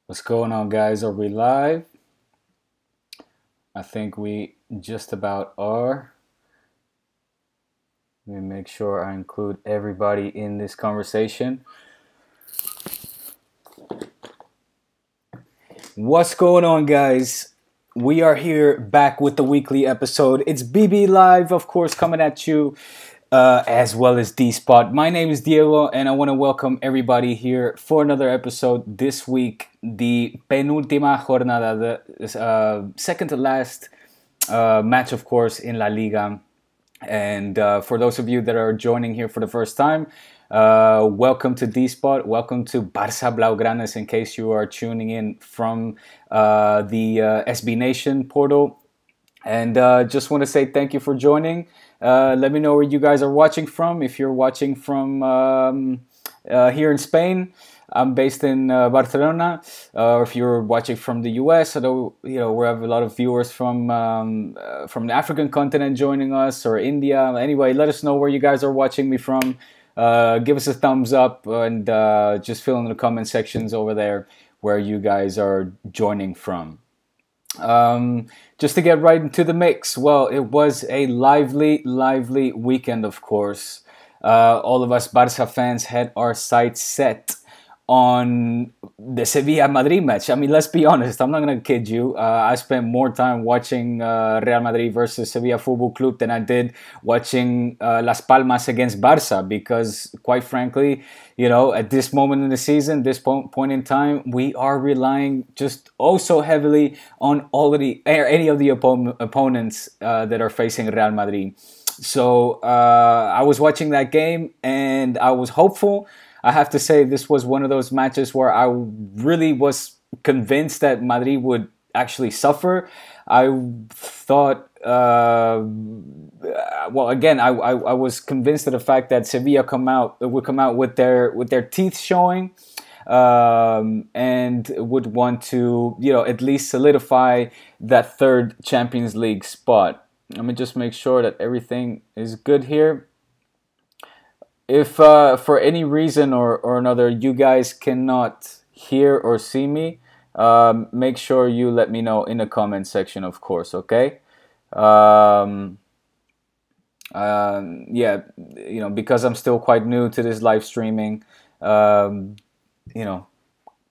What's going on, guys? Are we live? I think we just about are. Let me make sure I include everybody in this conversation. What's going on, guys? We are here back with the weekly episode. It's BB Live, of course, coming at you, as well as D Spot. My name is Diego, and I want to welcome everybody here for another episode this week. The penúltima jornada, the second to last match, of course, in La Liga. And for those of you that are joining here for the first time, welcome to D-Spot. Welcome to Barça Blaugranes, in case you are tuning in from the SB Nation portal. And just want to say thank you for joining. Let me know where you guys are watching from. If you're watching from here in Spain, I'm based in Barcelona. Or if you're watching from the US, I know we have a lot of viewers from the African continent joining us, or India. Anyway, let us know where you guys are watching me from. Give us a thumbs up, and just fill in the comment sections over there where you guys are joining from. Just to get right into the mix, well, it was a lively weekend, of course. All of us Barça fans had our sights set on the Sevilla-Madrid match. I mean, let's be honest, I'm not going to kid you. I spent more time watching Real Madrid versus Sevilla Football Club than I did watching Las Palmas against Barça, because quite frankly, at this moment in the season, this point in time, we are relying just so heavily on any of the opponents that are facing Real Madrid. So I was watching that game and I was hopeful. I have to say this was one of those matches where I really was convinced that Madrid would actually suffer. I thought, again, I was convinced of the fact that Sevilla would come out with their teeth showing, and would want to, at least solidify that third Champions League spot. Let me just make sure that everything is good here. If for any reason or another you guys cannot hear or see me, make sure you let me know in the comment section, of course, okay? Yeah, because I'm still quite new to this live streaming,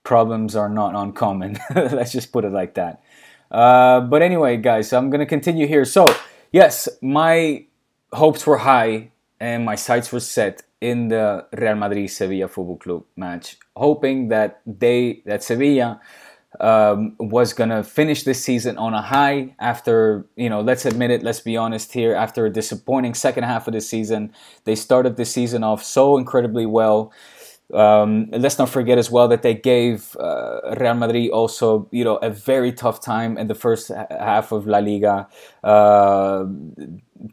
problems are not uncommon. Let's just put it like that. But anyway, guys, I'm going to continue here. So, yes, my hopes were high and my sights were set in the Real Madrid-Sevilla Football Club match, hoping that Sevilla was going to finish this season on a high after, let's admit it, let's be honest here, after a disappointing second half of the season. They started the season off so incredibly well. Let's not forget as well that they gave Real Madrid also, a very tough time in the first half of La Liga,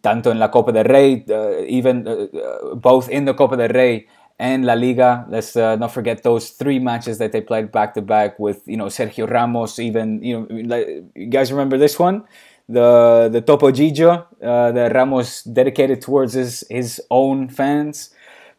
tanto in la Copa del Rey, even both in the Copa del Rey and La Liga. Let's not forget those three matches that they played back to back with, Sergio Ramos. Even, you guys remember this one, the Topo Gigio that Ramos dedicated towards his own fans.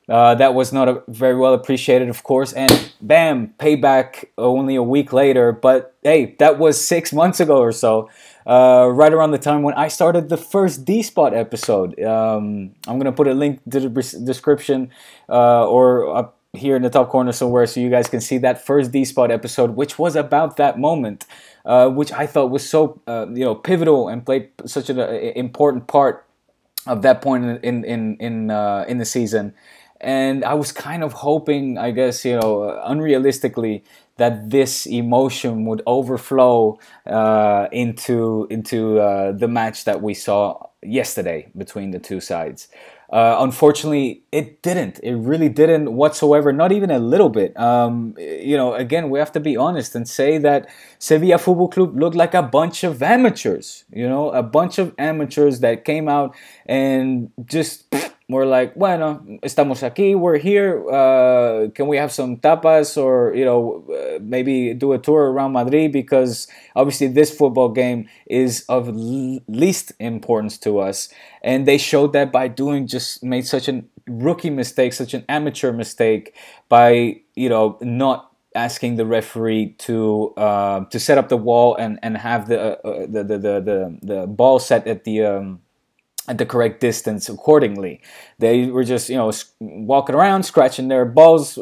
That was not very well appreciated, of course, and bam, payback only a week later. But hey, that was 6 months ago or so, right around the time when I started the first D-Spot episode. I'm going to put a link to the description or up here in the top corner somewhere so you guys can see that first D-Spot episode, which was about that moment, which I thought was so pivotal and played such an important part of that point in the season. And I was kind of hoping, I guess, unrealistically, that this emotion would overflow into the match that we saw yesterday between the two sides. Unfortunately, it didn't. It really didn't whatsoever, not even a little bit. Again, we have to be honest and say that Sevilla Football Club looked like a bunch of amateurs, a bunch of amateurs that came out and just were like, bueno, estamos aquí, we're here, can we have some tapas, or, maybe do a tour around Madrid, because obviously this football game is of least importance to us. And they showed that by made such a rookie mistake, such an amateur mistake, by, not asking the referee to set up the wall and have the ball set at the correct distance accordingly. They were just, walking around, scratching their balls,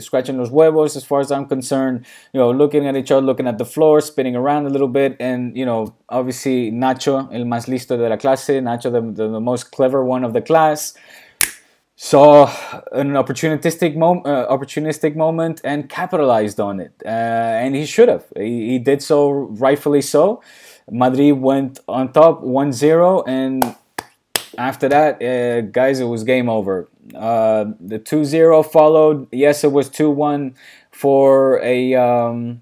scratching those huevos, as far as I'm concerned, looking at each other, looking at the floor, spinning around a little bit. And, obviously Nacho, el más listo de la clase, Nacho, the most clever one of the class, saw an opportunistic moment and capitalized on it. And he should have. He did so, rightfully so. Madrid went on top 1-0, and after that, guys, it was game over. The 2-0 followed. Yes, it was 2-1 for a.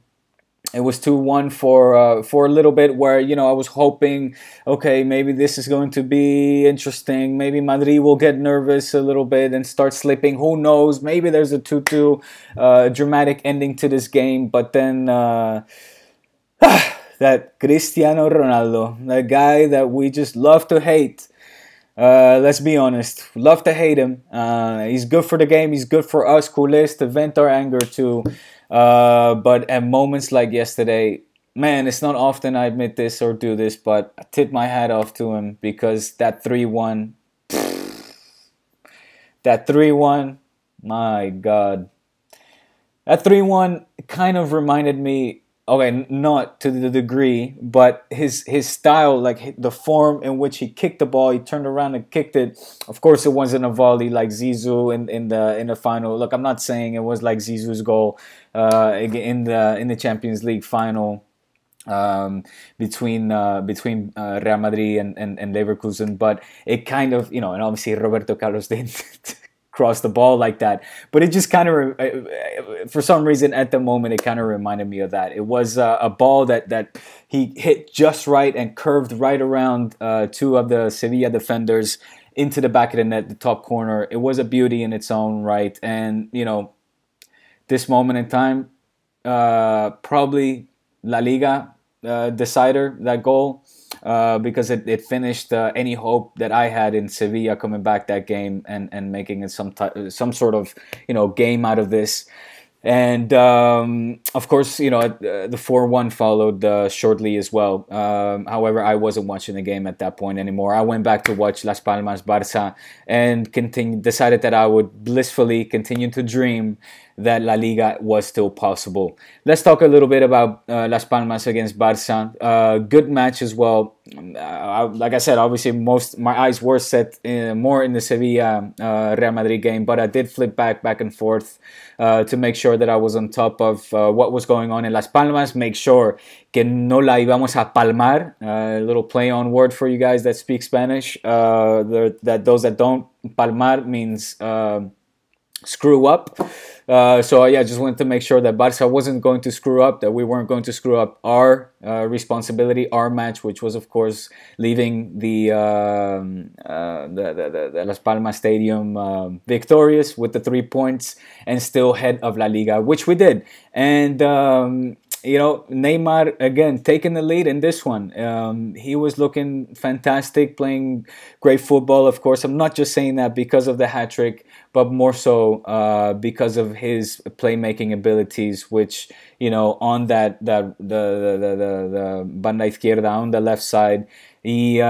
It was 2-1 for a little bit, where I was hoping, okay, maybe this is going to be interesting. Maybe Madrid will get nervous a little bit and start slipping. Who knows? Maybe there's a 2-2 dramatic ending to this game. But then that Cristiano Ronaldo, that guy that we just love to hate. Let's be honest, love to hate him. He's good for the game. He's good for us culés to vent our anger to. But at moments like yesterday, man, it's not often I admit this or do this, but I tip my hat off to him, because that 3-1, my God. That 3-1 kind of reminded me, okay, not to the degree, but his style, like the form in which he kicked the ball, he turned around and kicked it. Of course, it wasn't a volley like Zizou in the final. Look, I'm not saying it was like Zizou's goal in the Champions League final between Real Madrid and Leverkusen, but it kind of, and obviously Roberto Carlos didn't cross the ball like that, but it just kind of, for some reason at the moment, it kind of reminded me of that. It was a ball that he hit just right and curved right around two of the Sevilla defenders into the back of the net, the top corner. It was a beauty in its own right, and this moment in time, probably La Liga decider, that goal. Because it finished any hope that I had in Sevilla coming back that game and making it some sort of game out of this. And of course, the 4-1 followed shortly as well. However, I wasn't watching the game at that point anymore. I went back to watch Las Palmas Barça and decided that I would blissfully continue to dream that La Liga was still possible. Let's talk a little bit about Las Palmas against Barça. Good match as well. Like I said, obviously my eyes were set more in the Sevilla Real Madrid game, but I did flip back and forth to make sure that I was on top of what was going on in Las Palmas. Make sure que no la íbamos a palmar. A little play on word for you guys that speak Spanish. That those that don't, palmar means screw up. So I just wanted to make sure that Barca wasn't going to screw up, that we weren't going to screw up our responsibility, our match, which was of course leaving the Las Palmas Stadium victorious with the 3 points and still head of La Liga, which we did. And Neymar again taking the lead in this one. He was looking fantastic, playing great football. Of course, I'm not just saying that because of the hat trick, but more so because of his playmaking abilities, which on the banda izquierda, on the left side, he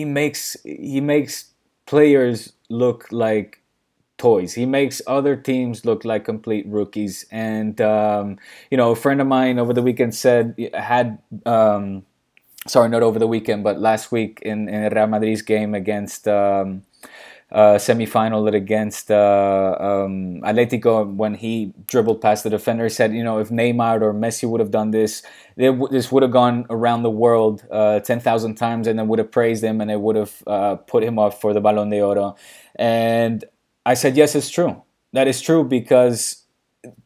makes players look like toys. He makes other teams look like complete rookies. And a friend of mine over the weekend sorry, not over the weekend, but last week in Real Madrid's game against semi-final against Atletico, when he dribbled past the defender, he said, if Neymar or Messi would have done this, this would have gone around the world 10,000 times, and then would have praised him, and it would have put him up for the Balón de Oro. And I said, yes, it's true. That is true, because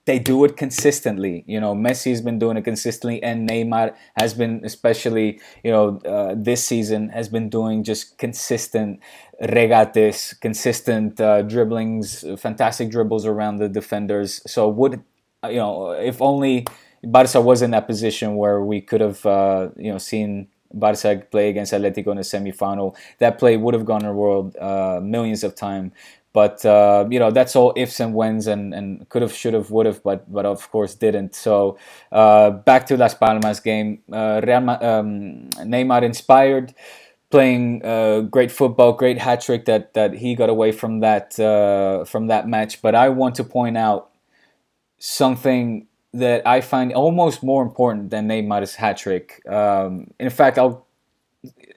they do it consistently. Messi has been doing it consistently, and Neymar has been, especially, this season, has been doing just consistent regates, consistent dribblings, fantastic dribbles around the defenders. So if only Barca was in that position where we could have, seen Barca play against Atletico in a semi-final, that play would have gone the world millions of times. But that's all ifs and whens, and could have, should have, would have, but of course didn't. So back to Las Palmas game. Neymar inspired, playing great football, great hat trick that he got away from that match. But I want to point out something that I find almost more important than Neymar's hat trick. In fact, I'll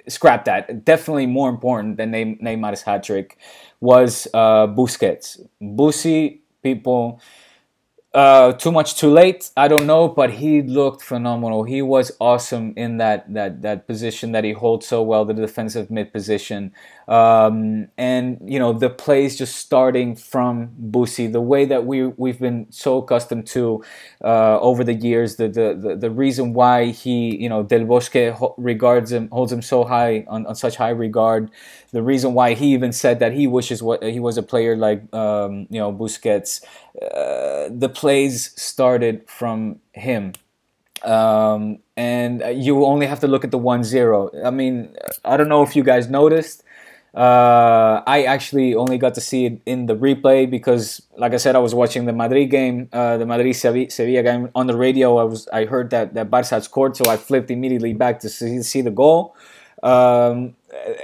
scrap that. Definitely more important than Neymar's hat trick was Busquets. Busi, people, too much too late, I don't know, but he looked phenomenal. He was awesome in that position that he holds so well, the defensive mid position. And the plays just starting from Busi, the way that we've been so accustomed to over the years, the reason why he, Del Bosque regards him, holds him so high, on such high regard, the reason why he even said that he wishes he was a player like Busquets. The plays started from him. And you only have to look at the 1-0. I mean, I don't know if you guys noticed. I actually only got to see it in the replay because, like I said, I was watching the Madrid game, the Madrid Sevilla game on the radio. I heard that Barça had scored, so I flipped immediately back to see the goal.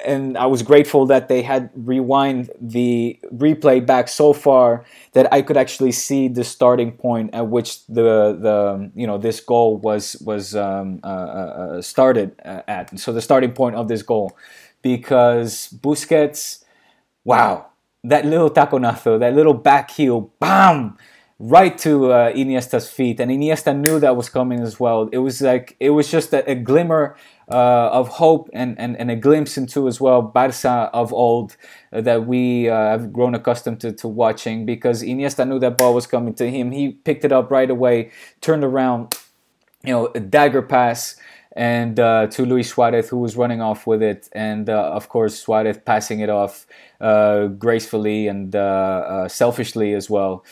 And I was grateful that they had rewind the replay back so far that I could actually see the starting point at which this goal was started at. So the starting point of this goal, because Busquets, wow, that little taconazo, that little back heel, bam, right to Iniesta's feet, and Iniesta knew that was coming as well. It was just a glimmer of hope and a glimpse into as well Barça of old that we have grown accustomed to watching, because Iniesta knew that ball was coming to him. He picked it up right away, turned around, a dagger pass, and to Luis Suarez, who was running off with it, and of course Suarez passing it off gracefully and selfishly as well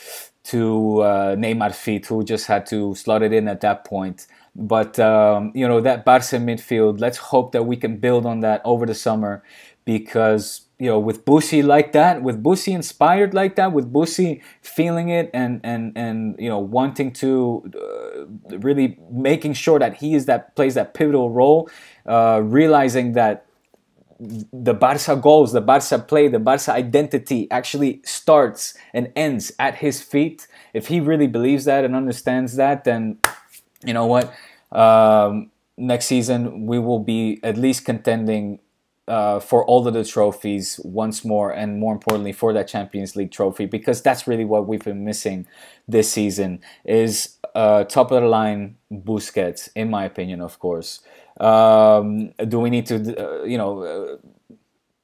to Neymar's feet, who just had to slot it in at that point. But that Barca midfield, let's hope that we can build on that over the summer, because with Busi like that, with Busi inspired like that, with Busi feeling it and wanting to really making sure that he plays that pivotal role, realizing that the Barca goals, the Barca play, the Barca identity actually starts and ends at his feet. If he really believes that and understands that, then you know what? Next season we will be at least contending for all of the trophies once more, and more importantly for that Champions League trophy, because that's really what we've been missing this season, is top of the line Busquets, in my opinion, of course. Do we need to,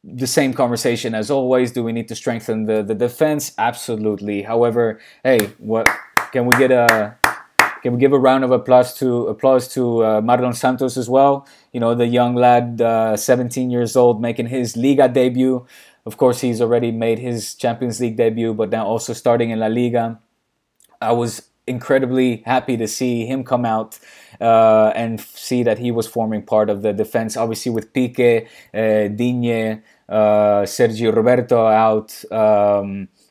the same conversation as always, do we need to strengthen the defense? Absolutely. However, hey, what can we get Can we give a round of applause to Marlon Santos as well? The young lad, 17 years old, making his Liga debut. Of course, he's already made his Champions League debut, but now also starting in La Liga. I was incredibly happy to see him come out and see that he was forming part of the defense. Obviously, with Pique, Digne, Sergio Roberto out,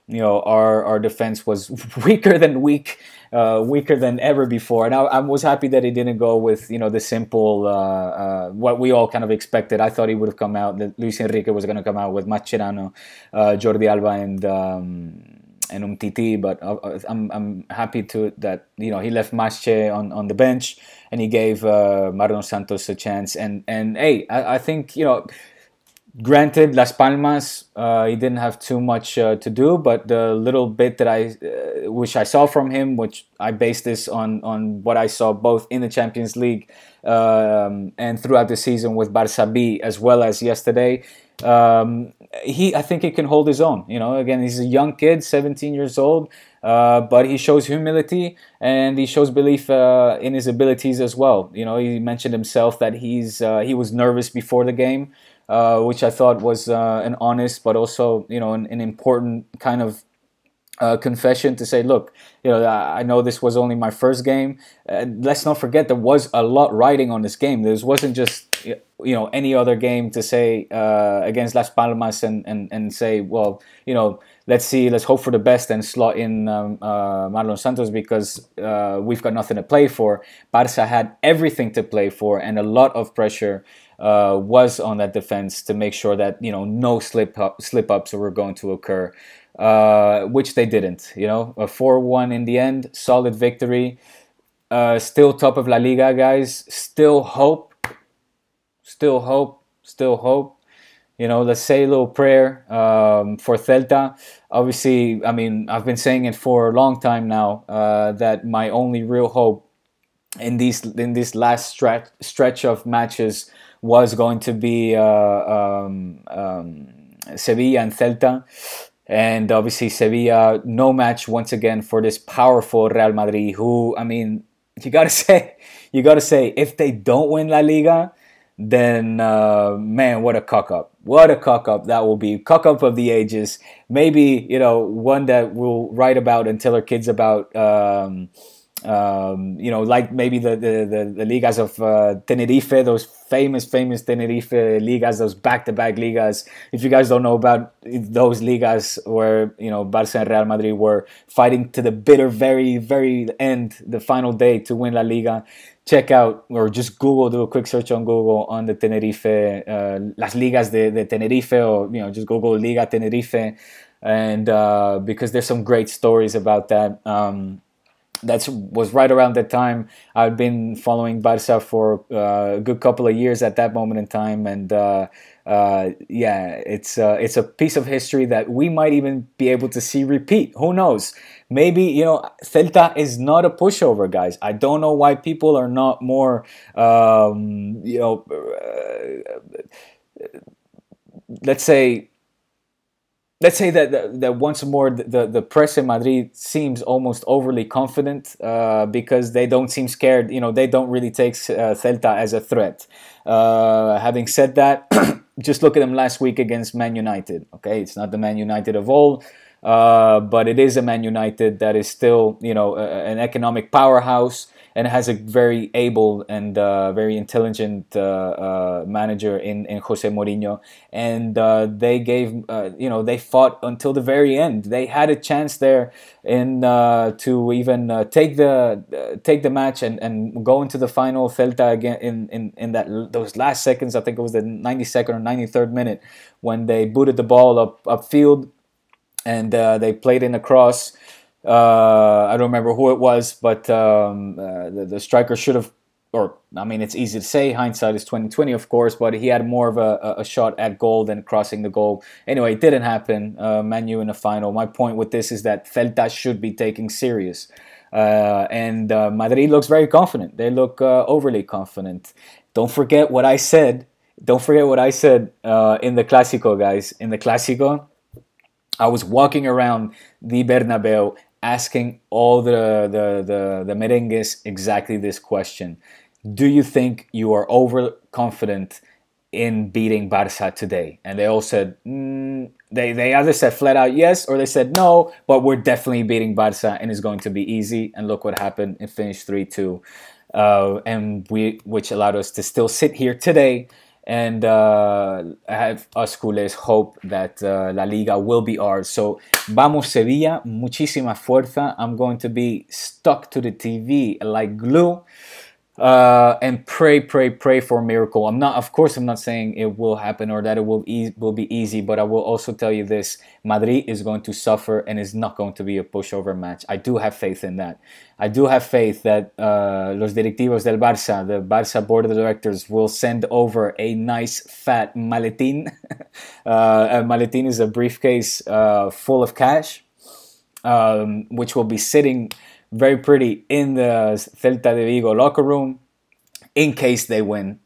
our defense was weaker than ever before, and I was happy that he didn't go with the simple what we all kind of expected. I thought he would have come out, that Luis Enrique was going to come out with Mascherano, Jordi Alba, and Umtiti, but I'm happy that he left Masche on the bench and he gave Marlon Santos a chance. And hey, I think granted, Las Palmas, he didn't have too much to do, but the little bit that which I saw from him, which I based this on what I saw both in the Champions League and throughout the season with Barça B, as well as yesterday, I think he can hold his own. Again, he's a young kid, 17 years old, but he shows humility and he shows belief in his abilities as well. He mentioned himself that he was nervous before the game, which I thought was an honest, but also an important kind of confession to say, look, I know this was only my first game. Let's not forget there was a lot riding on this game. This wasn't just any other game to say against Las Palmas and say, well, let's hope for the best and slot in Marlon Santos because we've got nothing to play for. Barca had everything to play for, and a lot of pressure was on that defense to make sure that no slip ups were going to occur, which they didn't. A 4-1 in the end, solid victory. Still top of La Liga, guys. Still hope. Still hope. Still hope. Let's say a little prayer for Celta. Obviously, I mean, I've been saying it for a long time now that my only real hope in this last stretch of matches was going to be Sevilla and Celta. And obviously Sevilla, no match once again for this powerful Real Madrid, who, I mean, you gotta say, if they don't win La Liga, then man, what a cock up! What a cock up that will be! Cock up of the ages. Maybe one that we'll write about and tell our kids about. Like maybe the ligas of Tenerife, those famous Tenerife ligas, those back-to-back ligas. If you guys don't know about those ligas where Barca and Real Madrid were fighting to the bitter, very, very end, the final day to win La Liga, check out or just Google, do a quick search on Google on the Tenerife, las ligas de Tenerife, or just Google Liga Tenerife, and because there's some great stories about that. That was right around that time. I've been following Barca for a good couple of years at that moment in time, and it's a piece of history that we might even be able to see repeat. Who knows? Maybe Celta is not a pushover, guys. I don't know why people are not more let's say that once more the press in Madrid seems almost overly confident because they don't seem scared. They don't really take Celta as a threat. Having said that, just look at them last week against Man United. Okay, it's not the Man United of old, but it is a Man United that is still an economic powerhouse and has a very able and very intelligent manager in Jose Mourinho. And they gave, they fought until the very end. They had a chance there to even take the match and go into the final. Celta again in those last seconds. I think it was the 92nd or 93rd minute when they booted the ball upfield, and they played in a cross. I don't remember who it was, but the striker should have, or I mean, it's easy to say, hindsight is 20/20, of course, but he had more of a shot at goal than crossing the goal. Anyway, it didn't happen. Man U in the final. My point with this is that Celta should be taken serious. And Madrid looks very confident. They look overly confident. Don't forget what I said. In the Clásico, guys. In the Clásico, I was walking around the Bernabeu asking all the merengues exactly this question. Do you think you are overconfident in beating Barca today? And they all said, they either said flat out yes, or they said no, but we're definitely beating Barca and it's going to be easy. And look what happened. It finished 3-2. Which allowed us to still sit here today and have us culés hope that La Liga will be ours. So, vamos Sevilla, muchísima fuerza. I'm going to be stuck to the TV like glue. And pray for a miracle. Of course I'm not saying it will happen or that it will be easy, but I will also tell you this: Madrid is going to suffer and is not going to be a pushover match. I do have faith in that. I do have faith that los directivos del Barça, the Barça board of directors, will send over a nice fat maletín. A maletín is a briefcase full of cash, which will be sitting very pretty in the Celta de Vigo locker room in case they win.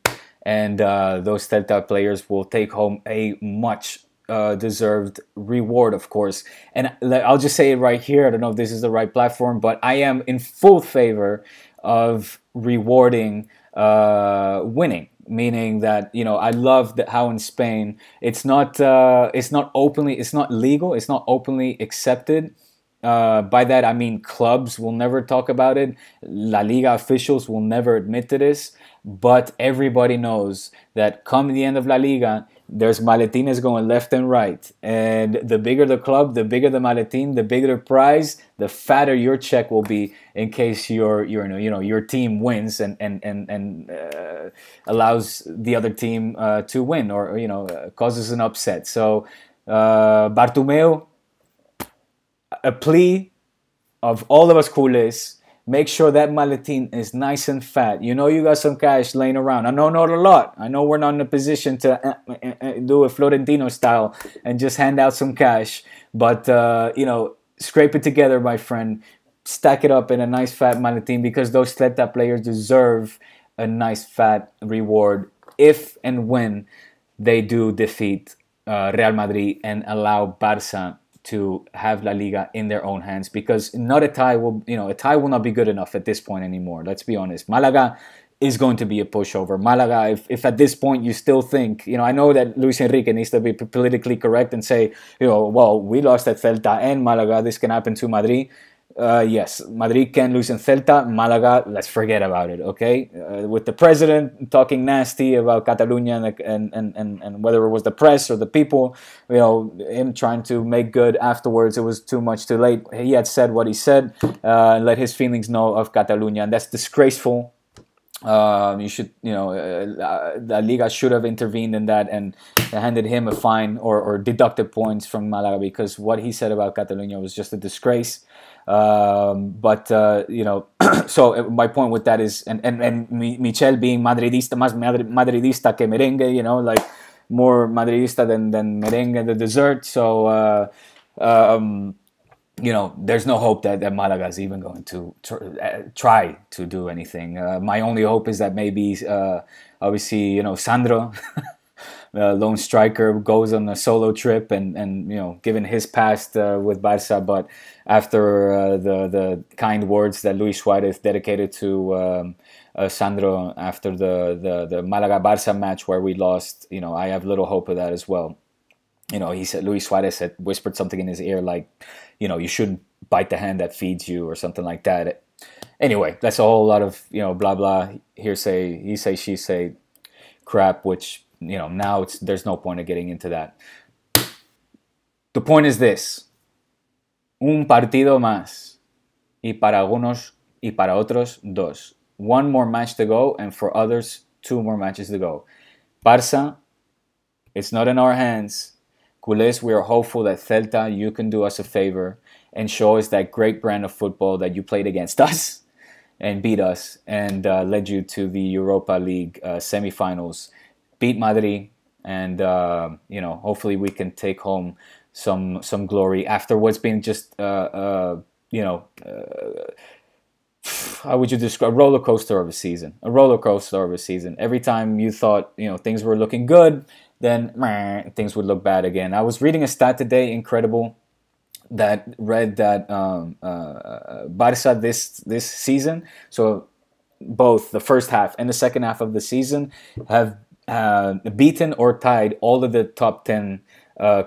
And those Celta players will take home a much deserved reward, of course. And I'll just say it right here. I don't know if this is the right platform, but I am in full favor of rewarding winning. Meaning that, I love how in Spain it's not legal, it's not openly accepted. By that I mean clubs will never talk about it. La Liga officials will never admit to this. But everybody knows that come the end of La Liga, there's maletines going left and right. And the bigger the club, the bigger the maletin, the bigger the prize, the fatter your check will be in case your team wins and allows the other team to win, or causes an upset. So Bartomeu, a plea of all of us culés, make sure that maletin is nice and fat. You know you got some cash laying around. I know not a lot. I know we're not in a position to do a Florentino style and just hand out some cash. But, scrape it together, my friend. Stack it up in a nice fat maletin, because those Celta players deserve a nice fat reward if and when they do defeat Real Madrid and allow Barça to have La Liga in their own hands, because not a tie will not be good enough at this point anymore. Let's be honest. Malaga is going to be a pushover. Malaga, if at this point you still think, I know that Luis Enrique needs to be politically correct and say, well, we lost at Celta and Malaga, this can happen to Madrid. Yes, Madrid can lose in Celta. Malaga, let's forget about it, okay? With the president talking nasty about Catalonia and whether it was the press or the people, him trying to make good afterwards, it was too much too late. He had said what he said, let his feelings know of Catalonia, and that's disgraceful. You should, La Liga should have intervened in that and handed him a fine or deducted points from Malaga, because what he said about Catalonia was just a disgrace. So my point with that is, and Michel being Madridista, más Madridista que merengue, like more Madridista than merengue, the dessert. So, there's no hope that Malaga is even going to try to do anything. My only hope is that maybe, obviously, Sandro, lone striker, goes on a solo trip and given his past with Barça, but after the kind words that Luis Suarez dedicated to Sandro after the Malaga-Barça match where we lost, I have little hope of that as well. He said, Luis Suarez had whispered something in his ear like, you shouldn't bite the hand that feeds you, or something like that. Anyway, that's a whole lot of, blah, blah, hearsay, he say, she say crap, which, now there's no point of getting into that. The point is this. Un partido más. Y para algunos y para otros, dos. One more match to go, and for others, two more matches to go. Barça, it's not in our hands. Culés, we are hopeful that Celta, you can do us a favor and show us that great brand of football that you played against us and beat us and led you to the Europa League semifinals. Beat Madrid, and hopefully we can take home some glory after what's been just how would you describe a roller coaster of a season? A roller coaster of a season. Every time you thought things were looking good, then things would look bad again. I was reading a stat today, incredible, that read that Barça this season, so both the first half and the second half of the season, have beaten or tied all of the top 10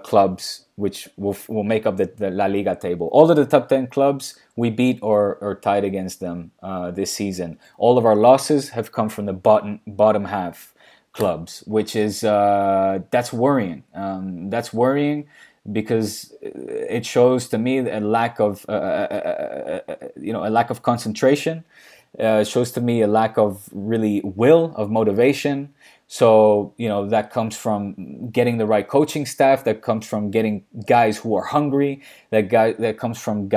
clubs, which will make up the La Liga table. All of the top 10 clubs we beat or tied against them this season. All of our losses have come from the bottom half clubs, which is that's worrying. That's worrying because it shows to me a lack of a lack of concentration. It shows to me a lack of really will, of motivation. So, that comes from getting the right coaching staff, that comes from getting guys who are hungry, that comes from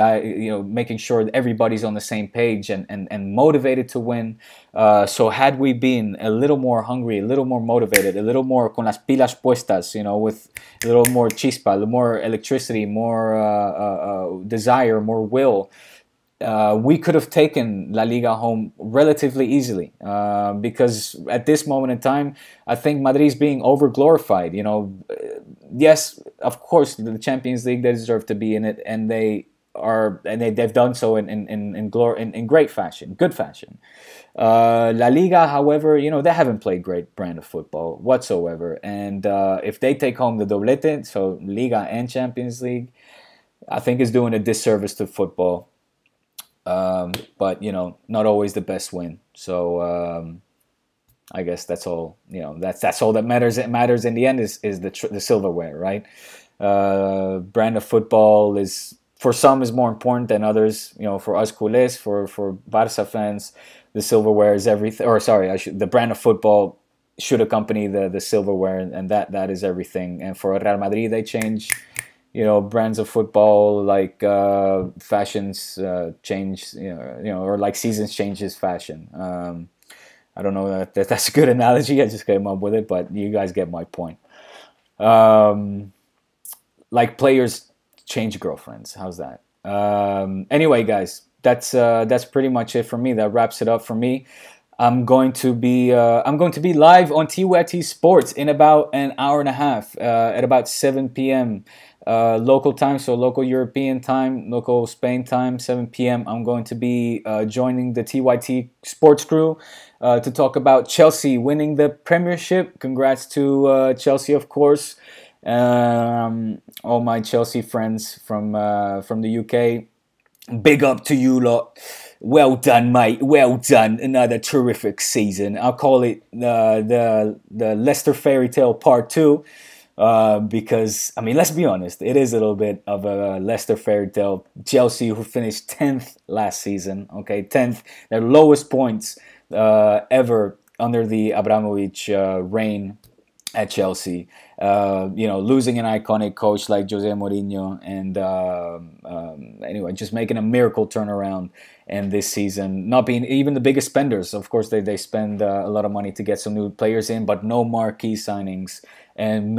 making sure that everybody's on the same page and motivated to win. So had we been a little more hungry, a little more motivated, a little more con las pilas puestas, with a little more chispa, a little more electricity, more desire, more will, we could have taken La Liga home relatively easily, because at this moment in time, I think Madrid is being over-glorified. Yes, of course, the Champions League, they deserve to be in it, and they've done so in great fashion, good fashion. La Liga, however, they haven't played great brand of football whatsoever, and if they take home the doblete, so Liga and Champions League, I think it's doing a disservice to football. But not always the best win. So I guess that's all. That's all that matters. It matters in the end is the silverware, right? Brand of football is for some is more important than others. For us culés, for Barça fans, the silverware is everything. Or sorry, the brand of football should accompany the silverware, and that is everything. And for Real Madrid, they change. Brands of football like fashions change. Or like seasons changes fashion. I don't know that's a good analogy. I just came up with it, but you guys get my point. Like players change girlfriends. How's that? Anyway, guys, that's pretty much it for me. That wraps it up for me. I'm going to be live on TYT Sports in about an hour and a half at about 7 p.m. Local time, so local European time, local Spain time, 7 p.m. I'm going to be joining the TYT Sports crew to talk about Chelsea winning the Premiership. Congrats to Chelsea, of course. All my Chelsea friends from the UK, big up to you lot. Well done, mate. Well done. Another terrific season. I'll call it the Leicester Fairy Tale Part 2. Because, I mean, let's be honest, it is a little bit of a Leicester fairy tale. Chelsea, who finished 10th last season, okay, 10th, their lowest points ever under the Abramovich reign at Chelsea. Losing an iconic coach like Jose Mourinho, and anyway, just making a miracle turnaround. And this season, not being even the biggest spenders. Of course, they spend a lot of money to get some new players in, but no marquee signings, and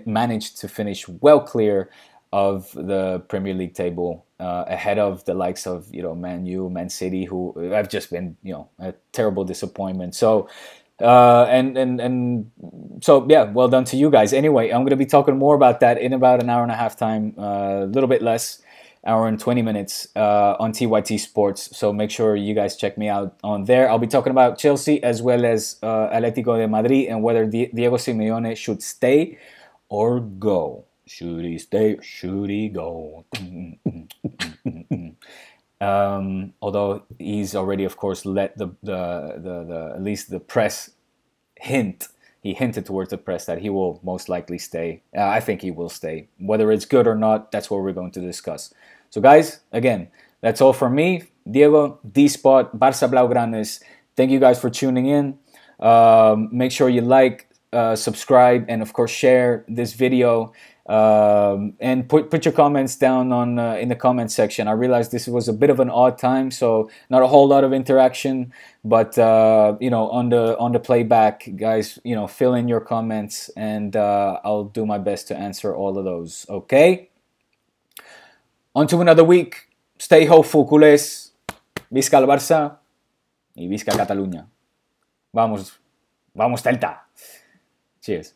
managed to finish well clear of the Premier League table, ahead of the likes of Man U, Man City, who have just been a terrible disappointment. So. So yeah, well done to you guys. Anyway, I'm going to be talking more about that in about an hour and a half time, a little bit less, hour and 20 minutes on TYT Sports. So make sure you guys check me out on there. I'll be talking about Chelsea as well as Atletico de Madrid and whether Diego Simeone should stay or go. Should he stay? Should he go? Although he's already, of course, let the at least the press hint. He hinted towards the press that he will most likely stay. I think he will stay. Whether it's good or not, that's what we're going to discuss. So, guys, again, that's all from me. Diego, D-Spot, Barça Blaugranes. Thank you guys for tuning in. Make sure you like, subscribe, and of course share this video. And put your comments down on in the comment section. I realized this was a bit of an odd time, so not a whole lot of interaction. But on the playback, guys, fill in your comments, and I'll do my best to answer all of those. Okay. On to another week. Stay hopeful, culés. Visca el Barça y visca Cataluña. Vamos, Celta. Cheers.